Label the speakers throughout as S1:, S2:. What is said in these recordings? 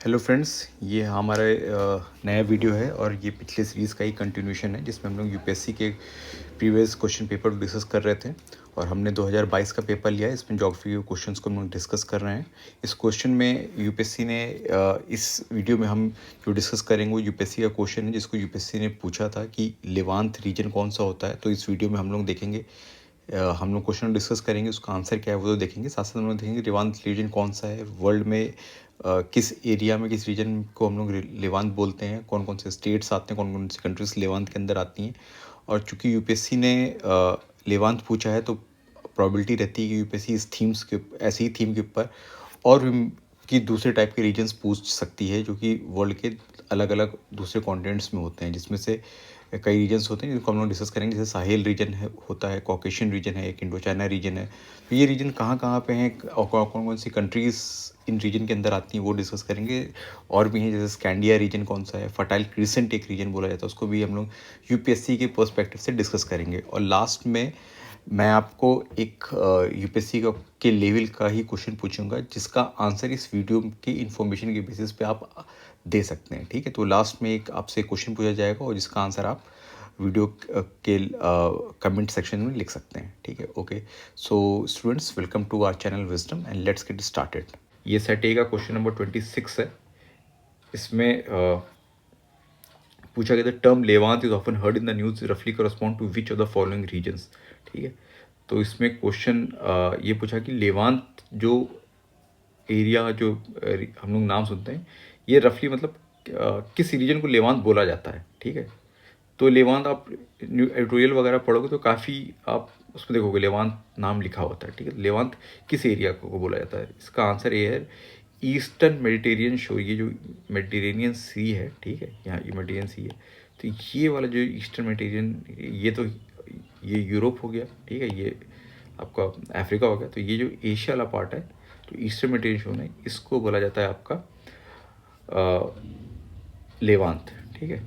S1: Hello friends, ये हमारा नया वीडियो है और ये पिछले सीरीज़ का ही कंटिन्यूशन है जिसमें हम लोग यूपीएससी के प्रीवियस क्वेश्चन पेपर को डिस्कस कर रहे थे। और हमने 2022 का पेपर लिया है, इसमें ज्योग्राफी के क्वेश्चंस को हम लोग डिस्कस कर रहे हैं। इस क्वेश्चन में यूपीएससी ने इस वीडियो में हम जो डिस्कस करेंगे वो यूपीएससी का क्वेश्चन है जिसको यूपीएससी ने पूछा था कि लेवांत रीजन कौन सा होता है। तो इस वीडियो में हम लोग देखेंगे, हम लोग क्वेश्चन डिस्कस करेंगे, उसका आंसर क्या है वो तो देखेंगे, साथ साथ हम लोग देखेंगे लेवांत रीजन कौन सा है वर्ल्ड में, किस एरिया में, किस रीजन को हम लोग लेवांत बोलते हैं, कौन कौन से स्टेट्स आते हैं, कौन कौन सी कंट्रीज लेवांत के अंदर आती हैं। और चूंकि यूपीएससी ने लेवांत पूछा है तो प्रोबेबिलिटी रहती है कि यूपीएससी इस थीम्स के ऐसे ही थीम के ऊपर और भी कि दूसरे टाइप के रीजन्स पूछ सकती है जो कि वर्ल्ड के अलग अलग दूसरे कॉन्टिनेंट्स में होते हैं, जिसमें से कई रीजन्स होते हैं जिनको हम लोग डिस्कस करेंगे। जैसे साहेल रीजन है, होता है, कॉकेशियन रीजन है, एक इंडो चाइना रीजन है। तो ये रीजन कहाँ कहाँ पे हैं और कौन कौन सी कंट्रीज़ इन रीजन के अंदर आती हैं वो डिस्कस करेंगे। और भी हैं, जैसे स्कैंडिया रीजन कौन सा है, फर्टाइल क्रिसेंट एक रीजन बोला जाता है, उसको भी हम लोग यूपीएससी के पर्सपेक्टिव से डिस्कस करेंगे। और लास्ट में मैं आपको एक यूपीएससी का के लेवल का ही क्वेश्चन पूछूंगा जिसका आंसर इस वीडियो की इन्फॉर्मेशन के बेसिस पे आप दे सकते हैं, ठीक है। तो लास्ट में एक आपसे क्वेश्चन पूछा जाएगा और जिसका आंसर आप वीडियो के कमेंट सेक्शन में लिख सकते हैं, ठीक है। Okay, so students, welcome to our channel Wisdom and let's get started. ये सेट ए का क्वेश्चन नंबर 26 है। इसमें पूछा गया था term Levant is often heard in the news रफली correspond to which of the following regions, ठीक है। तो इसमें क्वेश्चन ये पूछा कि लेवांत जो एरिया जो हम लोग नाम सुनते हैं ये रफली मतलब किस रीजन को लेवांत बोला जाता है, ठीक है। तो लेवांत आप एडिटोरियल वगैरह पढ़ोगे तो काफ़ी आप उसमें देखोगे लेवांत नाम लिखा होता है, ठीक है। लेवांत किस एरिया को बोला जाता है, इसका आंसर ये है ईस्टर्न मेडिटेरियन शोर। ये जो मेडिटेरेनियन सी है, ठीक है, यहाँ ये मेडिटेरियन सी है, तो ये वाला जो ईस्टर्न मेडिटेरियन, ये तो ये यूरोप हो गया, ठीक है, ये आपका अफ्रीका हो गया। तो ये जो एशिया वाला पार्ट है, तो ईस्टर्न मेडिटेरियन शोर है, इसको बोला जाता है आपका लेवांत, ठीक है।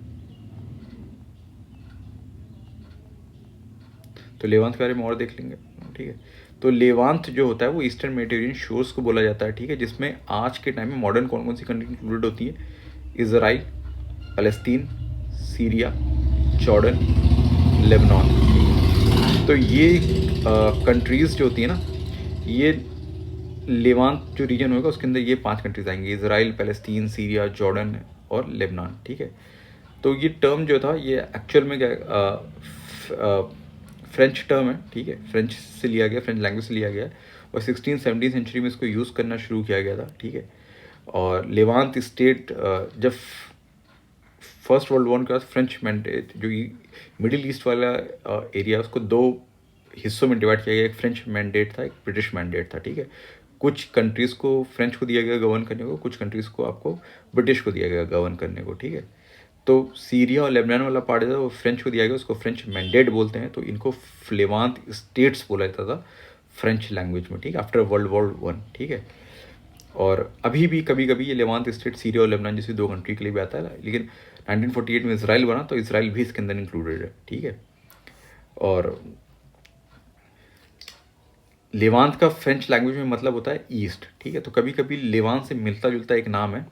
S1: तो लेवांत के बारे में और देख लेंगे, ठीक है। तो लेवांत जो होता है वो ईस्टर्न मेडिटेरियन शोर्स को बोला जाता है, ठीक है, जिसमें आज के टाइम में मॉडर्न कौन कौन सी कंट्री इंक्लूडेड होती है, इजराइल, फलस्तीन, सीरिया, जॉर्डन, लेबनान, ठीक है। तो ये कंट्रीज़ जो होती है ना, ये लेवांत जो रीजन होगा उसके अंदर ये 5 कंट्रीज आएंगी, इजराइल, फलस्तीन, सीरिया, जॉर्डन और लेबनान, ठीक है। तो ये टर्म जो था ये एक्चुअल में क्या फ्रेंच टर्म है, ठीक है, फ्रेंच से लिया गया, फ्रेंच लैंग्वेज से लिया गया और 16-17 सेंचुरी में इसको यूज़ करना शुरू किया गया था, ठीक है। और लेवांत स्टेट जब फर्स्ट वर्ल्ड वॉर के बाद फ्रेंच मैंडेट जो मिडिल ईस्ट वाला एरिया उसको 2 हिस्सों में डिवाइड किया गया, एक फ्रेंच मैंडेट था, एक ब्रिटिश मैंडेट था, ठीक है। कुछ कंट्रीज़ को फ्रेंच को दिया गया गवर्न करने को, कुछ कंट्रीज़ को आपको ब्रिटिश को दिया गया गवर्न करने को, ठीक है। तो सीरिया और लेबनान वाला पार्ट है वो फ्रेंच को दिया गया, उसको फ्रेंच मैंडेट बोलते हैं। तो इनको लेवांत स्टेट्स बोला जाता था फ्रेंच लैंग्वेज में, ठीक है, आफ्टर वर्ल्ड वॉर 1, ठीक है। और अभी भी कभी कभी ये लेवांत स्टेट सीरिया और लेबनान जैसी 2 कंट्री के लिए भी आता है, लेकिन 1948 में इसराइल बना तो इसराइल भी इसके अंदर इंक्लूडेड है, ठीक है। और लेवांत का फ्रेंच लैंग्वेज में मतलब होता है ईस्ट, ठीक है। तो कभी कभी लेवांत से मिलता जुलता एक नाम है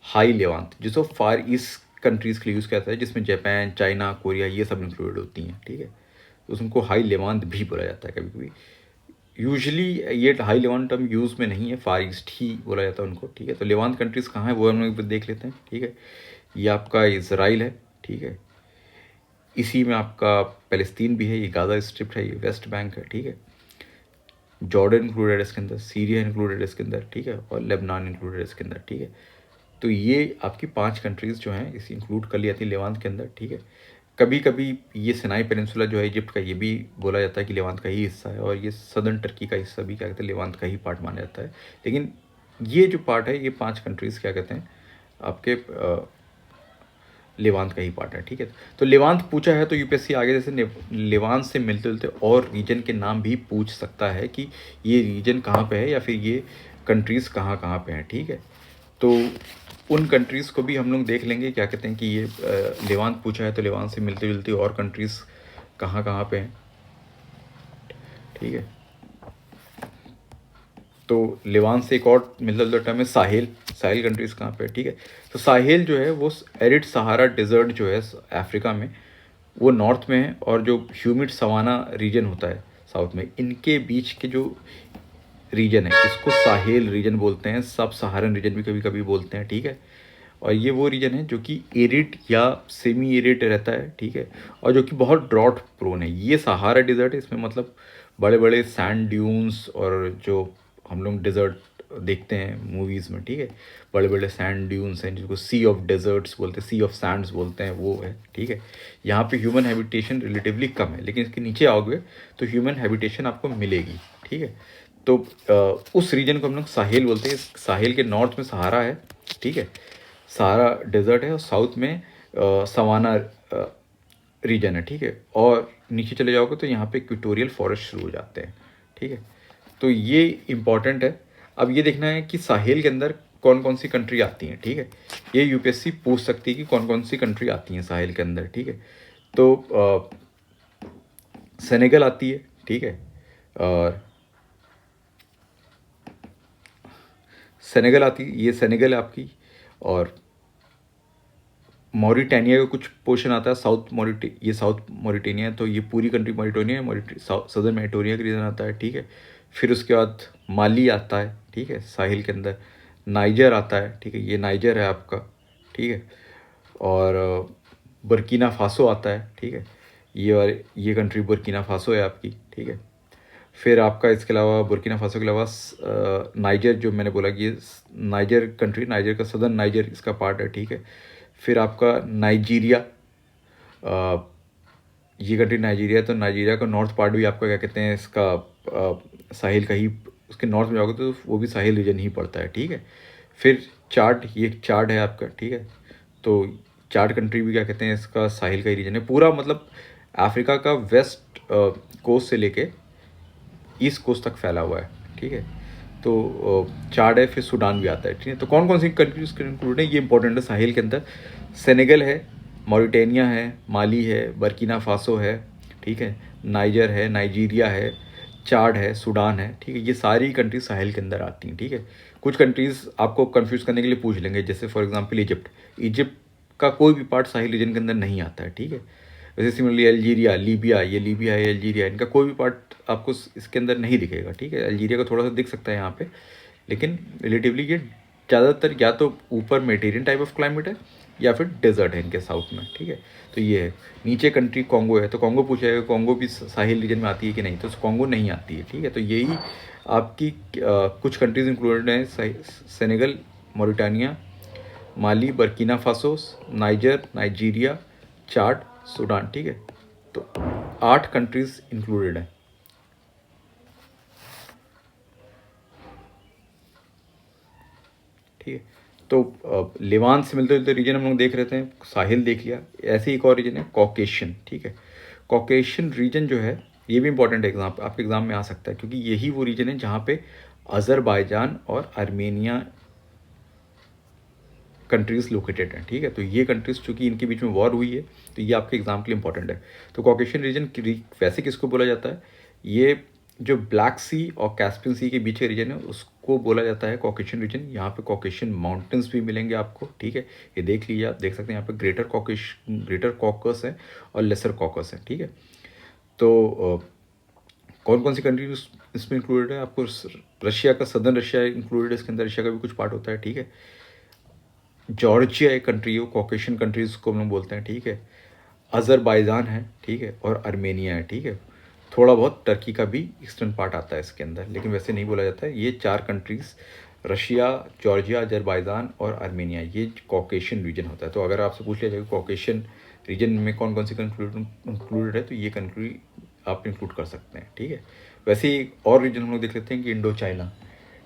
S1: हाई लेवांत, जिसको फार ईस्ट कंट्रीज़ के लिए यूज़ किया जाता है, जिसमें जापान, चाइना, कोरिया ये सब इंक्लूडेड होती हैं, ठीक है। तो उसको हाई लेवांत भी बोला जाता है कभी कभी। यूजुअली ये हाई लेवांट टर्म यूज़ में नहीं है, फार ईस्ट ही बोला जाता है उनको, ठीक है। तो लेवांत कंट्रीज़ कहाँ है वो हम लोग देख लेते हैं, ठीक है। ये आपका इसराइल है, ठीक है, इसी में आपका पैलेस्तीन भी है, ये गाजा स्ट्रिप है, ये वेस्ट बैंक है, ठीक है। जॉर्डन इंक्लूडेड है इसके अंदर, सीरिया इंक्लूडेड है इसके अंदर, ठीक है, और लेबनान इंक्लूडेड है इसके अंदर, ठीक है। तो ये आपकी 5 कंट्रीज़ जो हैं इसे इंक्लूड कर ली जाती है लेवांत के अंदर, ठीक है। कभी कभी ये सिनाई पेनिनसुला जो है इजिप्ट का, ये भी बोला जाता है कि लेवांत का ही हिस्सा है, और ये सदर्न टर्की का हिस्सा भी क्या कहते हैं लेवांत का ही पार्ट माना जाता है। लेकिन ये जो पार्ट है ये 5 कंट्रीज़ क्या कहते हैं आपके लेवांत का ही पार्ट है, ठीक है। तो लेवांत पूछा है तो यूपीएससी आगे जैसे लेवांत से मिलते जुलते और रीजन के नाम भी पूछ सकता है कि ये रीजन कहाँ पे है या फिर ये कंट्रीज़ कहाँ कहाँ पे हैं, ठीक है। तो उन कंट्रीज़ को भी हम लोग देख लेंगे, क्या कहते हैं कि ये लेवांत पूछा है तो लेवांत से मिलते जुलते और कंट्रीज़ कहाँ कहाँ पे हैं, ठीक है। तो लेवान से एक और मिलता जुलता टर्म है साहिल। साहिल कंट्रीज़ कहाँ पे है, ठीक है। तो साहिल जो है वो एरिड सहारा डेजर्ट जो है अफ्रीका में, वो नॉर्थ में है, और जो ह्यूमिड सवाना रीजन होता है साउथ में, इनके बीच के जो रीजन है इसको साहेल रीजन बोलते हैं, सब सहारन रीजन भी कभी कभी बोलते हैं, ठीक है। और ये वो रीजन है जो कि एरिड या सेमी एरिड रहता है, ठीक है, और जो कि बहुत ड्रॉट प्रोन है। ये सहारा डिज़र्ट है, इसमें मतलब बड़े बड़े सैंड ड्यून्स, और जो हम लोग डिज़र्ट देखते हैं मूवीज़ में, ठीक है, बड़े बड़े सैंड ड्यून्स हैं जिसको सी ऑफ डेजर्ट्स बोलते हैं, सी ऑफ सैंड्स बोलते हैं, वो है, ठीक है। यहाँ पे ह्यूमन हैबिटेशन रिलेटिवली कम है, लेकिन इसके नीचे आओगे तो ह्यूमन हैबिटेशन आपको मिलेगी, ठीक है। तो उस रीजन को हम लोग साहेल बोलते हैं। साहेल के नॉर्थ में सहारा है, ठीक है, सहारा डेजर्ट है, और साउथ में सवाना रीजन है, ठीक है। और नीचे चले जाओगे तो यहाँ पे इक्वेटोरियल फॉरेस्ट शुरू हो जाते हैं, ठीक है। तो ये इम्पॉर्टेंट है। अब ये देखना है कि साहेल के अंदर कौन कौन सी कंट्री आती हैं, ठीक है। ये यूपीएससी पूछ सकती है कि कौन कौन सी कंट्री आती हैं साहेल के अंदर, ठीक है। तो सेनेगल आती है, ठीक है, और सेनेगल आती है, ये सेनेगल है आपकी। और मॉरिटानिया का कुछ पोर्शन आता है, ये साउथ मॉरिटानिया है, तो ये पूरी कंट्री मॉरिटानिया है, सदर्न मैरिटोनिया का रीजन आता है, ठीक है। फिर उसके बाद माली आता है, ठीक है, साहिल के अंदर। नाइजर आता है, ठीक है, ये नाइजर है आपका, ठीक है। और बर्किना फासो आता है, ठीक है, ये कंट्री बर्किना फासो है आपकी, ठीक है। फिर आपका इसके अलावा बुर्किना फासो के अलावा नाइजर, जो मैंने बोला कि ये नाइजर कंट्री, नाइजर का सदर्न नाइजर इसका पार्ट है, ठीक है। फिर आपका नाइजीरिया, ये कंट्री नाइजीरिया, तो नाइजीरिया का नॉर्थ पार्ट भी आपका क्या कहते हैं इसका साहिल का ही, उसके नॉर्थ में जाओगे तो वो भी साहिल रीजन ही पड़ता है, ठीक है। फिर चार्ट, ये चार्ट है आपका, ठीक है। तो चार्ट कंट्री भी क्या कहते हैं इसका साहिल का ही रीजन है पूरा, मतलब अफ्रीका का वेस्ट कोस्ट से लेके ईस्ट कोस्ट तक फैला हुआ है, ठीक है। तो चार्ट है, फिर सूडान भी आता है, ठीक है। तो कौन कौन सी कंट्रीज इंक्लूड है ये इंपॉर्टेंट है साहिल के अंदर। सेनेगल है, मॉरिटानिया है, माली है, बर्किना फासो है, ठीक है, नाइजर है, नाइजीरिया है, चाड है, सूडान है, ठीक है। ये सारी कंट्रीज साहिल के अंदर आती हैं, ठीक है। कुछ कंट्रीज़ आपको कंफ्यूज करने के लिए पूछ लेंगे, जैसे फॉर एग्जांपल इजिप्ट। इजिप्ट का कोई भी पार्ट साहिल रीजन के अंदर नहीं आता है, ठीक है। वैसे सिमिलरली अल्जीरिया, लीबिया, ये लीबिया है, अल्जीरिया, इनका कोई भी पार्ट आपको इसके अंदर नहीं दिखेगा, ठीक है। अल्जीरिया का थोड़ा सा दिख सकता है यहाँ पे, लेकिन रिलेटिवली ये ज़्यादातर या तो ऊपर मेडिटेरियन टाइप ऑफ क्लाइमेट है या फिर डेजर्ट है इनके साउथ में, ठीक है। तो ये है। नीचे कंट्री कॉन्गो है, तो कॉन्गो पूछा जाएगा कॉन्गो भी साहिल रीजन में आती है कि नहीं, तो कॉन्गो नहीं आती है, ठीक है। तो यही आपकी कुछ कंट्रीज इंक्लूडेड हैं, सेनेगल, मॉरिटानिया, माली, बर्किना फासो, नाइजर, नाइजीरिया, चाड, सूडान, ठीक है। तो 8 कंट्रीज इंक्लूडेड हैं। ठीक है। तो लेवांत से मिलते जुलते रीजन हम लोग देख रहे थे, साहिल देख लिया। ऐसे ही एक और रीजन है कॉकेशियन, ठीक है। कॉकेशियन रीजन जो है ये भी इंपॉर्टेंट एग्जाम आपके एग्जाम में आ सकता है, क्योंकि यही वो रीजन है जहाँ पे अज़रबाईजान और आर्मेनिया कंट्रीज़ लोकेटेड हैं, ठीक है। तो ये कंट्रीज़ चूँकि इनके बीच में वॉर हुई है, तो ये आपके एग्जाम के लिए इंपॉर्टेंट है। तो कॉकेशियन रीजन वैसे किसको बोला जाता है, ये जो ब्लैक सी और कैस्पियन सी के बीच का रीजन है उसको बोला जाता है कॉकेशियन रीजन। यहाँ पे कॉकेशियन माउंटेन्स भी मिलेंगे आपको, ठीक है। ये देख लीजिए, आप देख सकते हैं यहाँ पे ग्रेटर कॉकस है और लेसर कॉकस है, ठीक है। तो कौन कौन सी कंट्री इसमें इंक्लूडेड है, आपको रशिया का सदर्न रशिया इंक्लूडेड है इसके अंदर, रशिया का भी कुछ पार्ट होता है, ठीक है। जॉर्जिया एक कंट्री है, कॉकेशियन कंट्रीज़ को हम लोग बोलते हैं, ठीक है। अज़रबाईजान है, ठीक है, और आर्मेनिया है, ठीक है। थोड़ा बहुत टर्की का भी ईस्टर्न पार्ट आता है इसके अंदर, लेकिन वैसे नहीं बोला जाता है। ये 4 कंट्रीज़, रशिया, जॉर्जिया, अज़रबाईजान और आर्मेनिया, ये कॉकेशियन रीजन होता है। तो अगर आपसे पूछ लिया जाए कॉकेशियन रीजन में कौन कौन सी इंक्लूडेड है, तो ये कंट्री आप इंक्लूड कर सकते हैं, ठीक है। वैसे ही और रीजन हम लोग देख लेते हैं कि इंडो चाइना।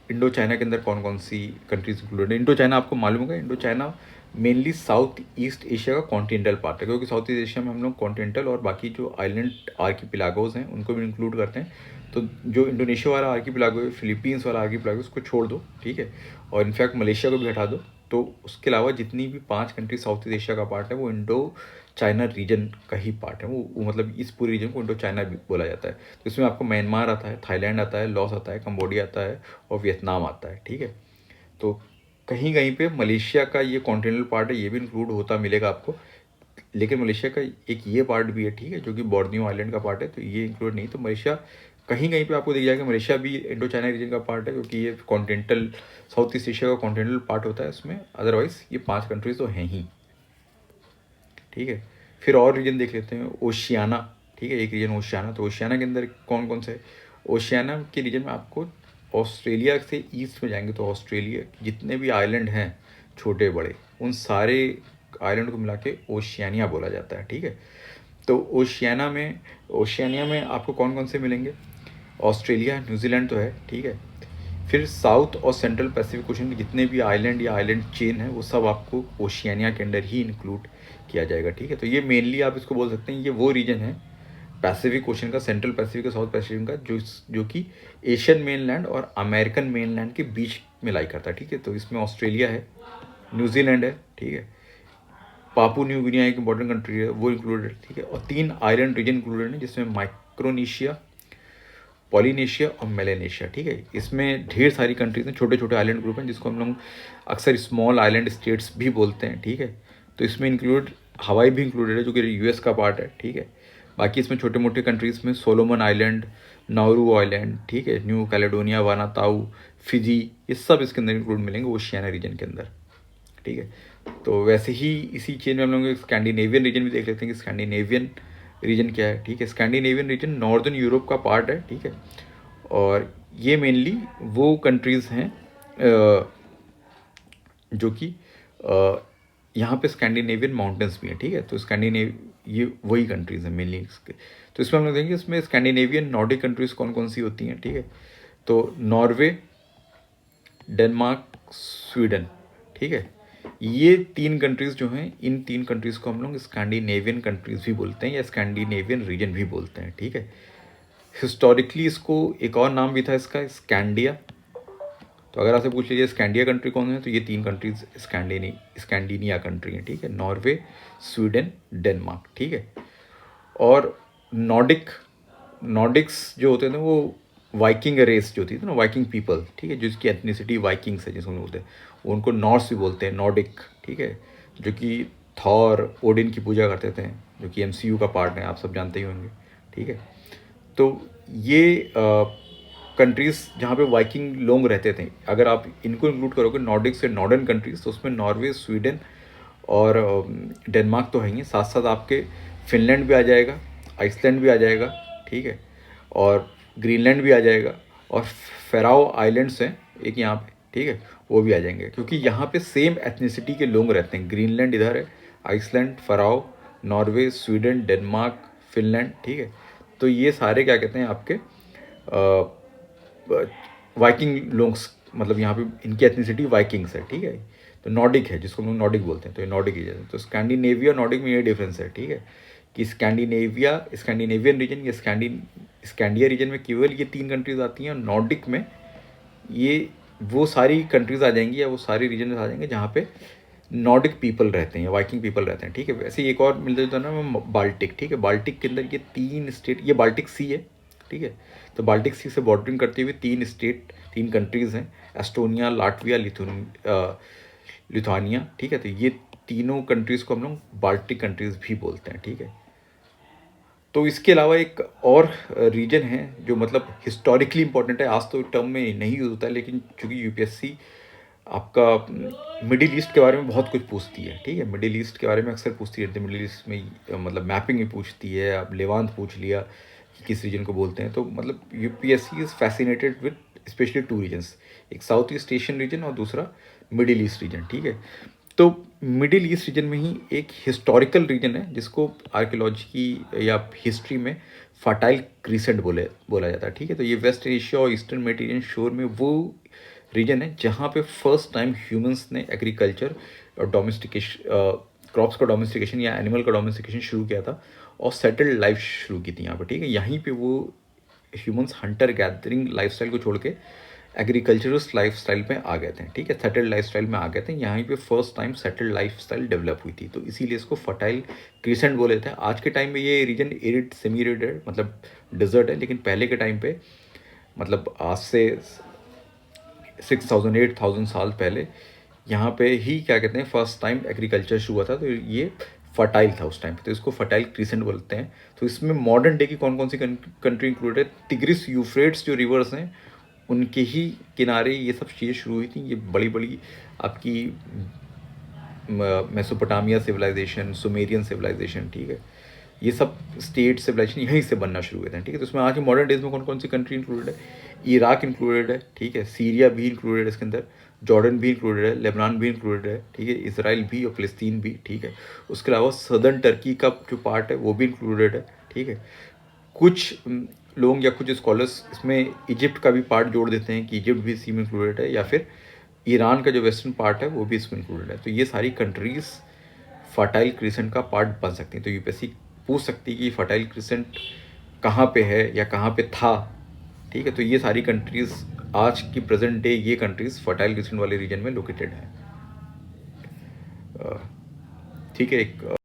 S1: इंडो चाइना के अंदर कौन कौन सी कंट्रीज इंक्लूडेड है। इंडो चाइना आपको मालूम होगा, Indo China mainly south east Asia का कॉन्टिनेंटल पार्ट है, क्योंकि साउथ ईस्ट एशिया में हम लोग कॉन्टिनेंटल और बाकी जो आइलैंड आर्कीपिलागोज हैं उनको भी इंक्लूड करते हैं। तो जो इंडोनेशिया वाला आर्कीपिलागो है, फिलीपींस वाला आर्कीपिलागो, उसको छोड़ दो, ठीक है, और इनफैक्ट मलेशिया को भी हटा दो। तो उसके अलावा जितनी भी 5 कंट्री साउथ ईस्ट एशिया का पार्ट है वो इंडो चाइना रीजन का ही पार्ट है वो मतलब इस पूरे रीजन को इंडो चाइना भी बोला जाता है। तो इसमें आपको म्यांमार आता है, थाईलैंड आता है, लॉस आता है, कंबोडिया आता है और वियतनाम आता है, ठीक है। तो कहीं कहीं पे मलेशिया का ये कॉन्टिनेंटल पार्ट है, ये भी इंक्लूड होता मिलेगा आपको, लेकिन मलेशिया का एक ये पार्ट भी है, ठीक है, जो कि बोर्नियो आइलैंड का पार्ट है, तो ये इंक्लूड नहीं। तो मलेशिया कहीं कहीं पे आपको दिख जाएगा, मलेशिया भी इंडो चाइना रीजन का पार्ट है, क्योंकि ये कॉन्टिनेंटल साउथ ईस्ट एशिया का कॉन्टिनेंटल पार्ट होता है इसमें। अदरवाइज ये 5 कंट्रीज तो हैं ही, ठीक है। फिर और रीजन देख लेते हैं, ओशियाना, ठीक है, एक रीजन ओशियाना। तो ओशियाना के अंदर कौन कौन से, ओशियाना के रीजन में आपको ऑस्ट्रेलिया से ईस्ट में जाएंगे तो ऑस्ट्रेलिया जितने भी आइलैंड हैं छोटे बड़े, उन सारे आइलैंड को मिला के ओशियानिया बोला जाता है, ठीक है। तो ओशियानिया में आपको कौन कौन से मिलेंगे, ऑस्ट्रेलिया, न्यूजीलैंड तो है, ठीक है। फिर साउथ और सेंट्रल पैसिफिक ओशन के जितने भी आइलैंड या आइलैंड चेन है वो सब आपको ओशियानिया के अंडर ही इंक्लूड किया जाएगा, ठीक है। तो ये मेनली आप इसको बोल सकते हैं, ये वो रीजन है पैसिफिक ओशन का, सेंट्रल पैसिफिक और साउथ पैसिफिक का, जो कि एशियन मेनलैंड और अमेरिकन मेनलैंड के बीच में लाई करता है, ठीक है। तो इसमें ऑस्ट्रेलिया है, न्यूजीलैंड है, ठीक है, पापू न्यू गिनिया एक इंपॉर्टेंट कंट्री है वो इंक्लूडेड, ठीक है, और 3 आइलैंड रीजन इंक्लूडेड है जिसमें माइक्रोनेशिया, पॉलिनेशिया और मेलेनेशिया, ठीक है। इसमें ढेर सारी कंट्रीज हैं, छोटे छोटे आइलैंड ग्रुप हैं जिसको हम लोग अक्सर स्मॉल आइलैंड स्टेट्स भी बोलते हैं, ठीक है। तो इसमें इंक्लूड हवाई भी इंक्लूडेड है जो कि यूएस का पार्ट है, ठीक है। बाकी इसमें छोटे मोटे कंट्रीज में सोलोमन आइलैंड, नाउरू आइलैंड, ठीक है, न्यू कैलेडोनिया, वानाताऊ, फिजी, ये सब इसके अंदर इंक्लूड मिलेंगे ओशियाना रीजन के अंदर, ठीक है। तो वैसे ही इसी चेन में हम लोग स्कैंडिनेवियन रीजन भी देख लेते हैं कि स्कैंडिनेवियन रीजन क्या है, ठीक है। स्कैंडिनेवियन रीजन नॉर्दर्न यूरोप का पार्ट है, ठीक है, और ये मेनली वो कंट्रीज़ हैं जो कि यहाँ पे स्कैंडिनेवियन माउंटेन्स भी हैं, ठीक है। तो ये वही कंट्रीज़ हैं मेनली इसके। तो इसमें हम लोग देखेंगे इसमें स्कैंडिनेवियन नॉर्डिक कंट्रीज़ कौन कौन सी होती हैं, ठीक है। तो नॉर्वे, डेनमार्क, स्वीडन, ठीक है, ये 3 कंट्रीज़ जो हैं, इन 3 कंट्रीज़ को हम लोग स्कैंडिनेवियन कंट्रीज़ भी बोलते हैं या स्कैंडिनेवियन रीजन भी बोलते हैं, ठीक है। हिस्टोरिकली इसको एक और नाम भी था इसका, स्कैंडिया। तो अगर आपसे पूछ लीजिए स्कैंडिया कंट्री कौन है, तो ये 3 कंट्रीज स्कैंडिनिया कंट्री हैं, ठीक है, नॉर्वे, स्वीडन, डेनमार्क, ठीक है। और नॉर्डिक्स जो होते थे वो वाइकिंग रेस जो थी ना, वाइकिंग पीपल, ठीक है, जिसकी एथनिसिटी वाइकिंग्स है जिसको हम बोलते हैं, उनको नॉर्स भी बोलते हैं, नॉर्डिक, ठीक है, जो कि थॉर, ओडिन की पूजा करते थे, जो कि एमसीयू का पार्ट है, आप सब जानते ही होंगे, ठीक है। तो ये कंट्रीज़ जहाँ पे वाइकिंग लोग रहते थे, अगर आप इनको इंक्लूड करोगे नॉर्डिक से नॉर्डर्न कंट्रीज़, तो उसमें नॉर्वे, स्वीडन और डेनमार्क तो है ही, साथ साथ आपके फिनलैंड भी आ जाएगा, आइसलैंड भी आ जाएगा, ठीक है, और ग्रीनलैंड भी आ जाएगा, और फेराओ आइलैंड्स हैं एक यहाँ पे, ठीक है, वो भी आ जाएंगे, क्योंकि यहाँ पे सेम एथनिसिटी के लोग रहते हैं। ग्रीनलैंड इधर है, Iceland, Faroe, Norway, Sweden, Denmark, Finland, ठीक है। तो ये सारे क्या कहते हैं आपके वाइकिंग लोग, मतलब यहाँ पे इनकी एथनिसिटी वाइकिंग्स है, ठीक है। तो नॉर्डिक है जिसको हम लोग नॉर्डिक बोलते हैं, तो ये नॉर्डिक रीजन है। तो स्कैंडिनेविया नॉर्डिक में ये डिफरेंस है, ठीक है, कि स्कैंडिनेवियन रीजन या स्कैंडिया रीजन में केवल ये 3 कंट्रीज आती हैं, और नॉर्डिक में ये वो सारी कंट्रीज आ जाएंगी या वो सारे रीजन आ जाएंगे जहाँ पे नॉर्डिक पीपल रहते हैं, वाइकिंग पीपल रहते हैं, ठीक है। वैसे एक और मिलता जुलता ना बाल्टिक, ठीक है, बाल्टिक के अंदर ये 3 स्टेट, ये बाल्टिक सी है, ठीक है। तो बाल्टिक सी से बॉर्डरिंग करते हुए 3 कंट्रीज़ हैं, एस्टोनिया, लाटविया, लिथुआनिया, ठीक है। तो ये तीनों कंट्रीज़ को हम लोग बाल्टिक कंट्रीज़ भी बोलते हैं, ठीक है। तो इसके अलावा एक और रीजन है जो मतलब हिस्टोरिकली इंपॉर्टेंट है, आज तो टर्म में नहीं यूज होता है, लेकिन चूँकि यूपीएससी आपका मिडिल ईस्ट के बारे में बहुत कुछ पूछती है, ठीक है, मिडिल ईस्ट के बारे में अक्सर पूछती रहती है। मिडिल ईस्ट में मतलब मैपिंग में पूछती है, अब लेवांत पूछ लिया कि किस रीजन को बोलते हैं। तो मतलब UPSC is fascinated with specially 2 reasons, एक साउथ ईस्ट एशियन रीजन और दूसरा मिडिल ईस्ट रीजन, ठीक है। तो मिडिल ईस्ट रीजन में ही एक हिस्टोरिकल रीजन है जिसको आर्कियोलॉजी की या हिस्ट्री में फर्टाइल क्रीसेंट बोला जाता है, ठीक है। तो ये वेस्ट एशिया और ईस्टर्न मेडिटेरियन शोर में वो रीजन है जहाँ पे फर्स्ट टाइम ह्यूमंस ने एग्रीकल्चर और डोमेस्टिकेशन, क्रॉप्स का डोमेस्टिकेशन या एनिमल का डोमेस्टिकेशन शुरू किया था और सेटल्ड लाइफ शुरू की थी यहाँ पर, ठीक है। यहीं पे वो ह्यूमंस हंटर गैदरिंग लाइफस्टाइल को छोड़ के एग्रीकल्चरस्ट लाइफस्टाइल में आ गए थे, ठीक है, सेटल्ड लाइफस्टाइल में आ गए थे। यहाँ पे first time settled lifestyle develop हुई थी, तो इसीलिए इसको फर्टाइल क्रिसेंट बोले थे। आज के टाइम में ये रीजन एरिड सेमी एरिड है, मतलब डिजर्ट है, लेकिन पहले के टाइम पे मतलब आज से 6000 8000 साल पहले यहाँ पे ही क्या कहते हैं फर्स्ट टाइम एग्रीकल्चर शुरू हुआ था, तो ये फर्टाइल था उस टाइम पे, तो इसको फर्टाइल क्रिसेंट बोलते हैं। तो इसमें मॉडर्न डे की कौन कौन सी कंट्री इंक्लूडेड है? तिग्रिस यूफ्रेट्स जो रिवर्स हैं उनके ही किनारे ये सब चीज़ें शुरू हुई थी। ये बड़ी बड़ी आपकी मेसोपोटामिया सिविलाइजेशन, सुमेरियन सिविलाइजेशन, ठीक है, ये सब स्टेट सिविलाइजेशन यहीं से बनना शुरू हुए थे, ठीक है। तो इसमें आज के मॉडर्न डेज में कौन कौन सी कंट्री इंक्लूडेड है? इराक इंक्लूडेड है, ठीक है, सीरिया भी इंक्लूडेड है इसके अंदर, जॉर्डन भी इंक्लूडेड है, लेबनान भी इंक्लूडेड है, ठीक है, इसराइल भी और फ़लस्तीन भी, ठीक है। उसके अलावा सदर्न टर्की का जो पार्ट है वो भी इंक्लूडेड है, ठीक है। कुछ लोग या कुछ स्कॉलर्स इसमें इजिप्ट का भी पार्ट जोड़ देते हैं कि इजिप्ट भी इसी में इंक्लूडेड है, या फिर ईरान का जो वेस्टर्न पार्ट है वो भी इसमें इंक्लूडेड है। तो ये सारी कंट्रीज़ फर्टाइल क्रिसेंट का पार्ट बन सकती हैं। तो यूपीएससी पूछ सकती है कि फर्टाइल क्रिसेंट कहाँ पे है या कहाँ पे था, ठीक है। तो ये सारी कंट्रीज़ आज की प्रेजेंट डे ये कंट्रीज़ फर्टाइल क्रिसेंट वाले रीजन में लोकेटेड हैं, ठीक है। एक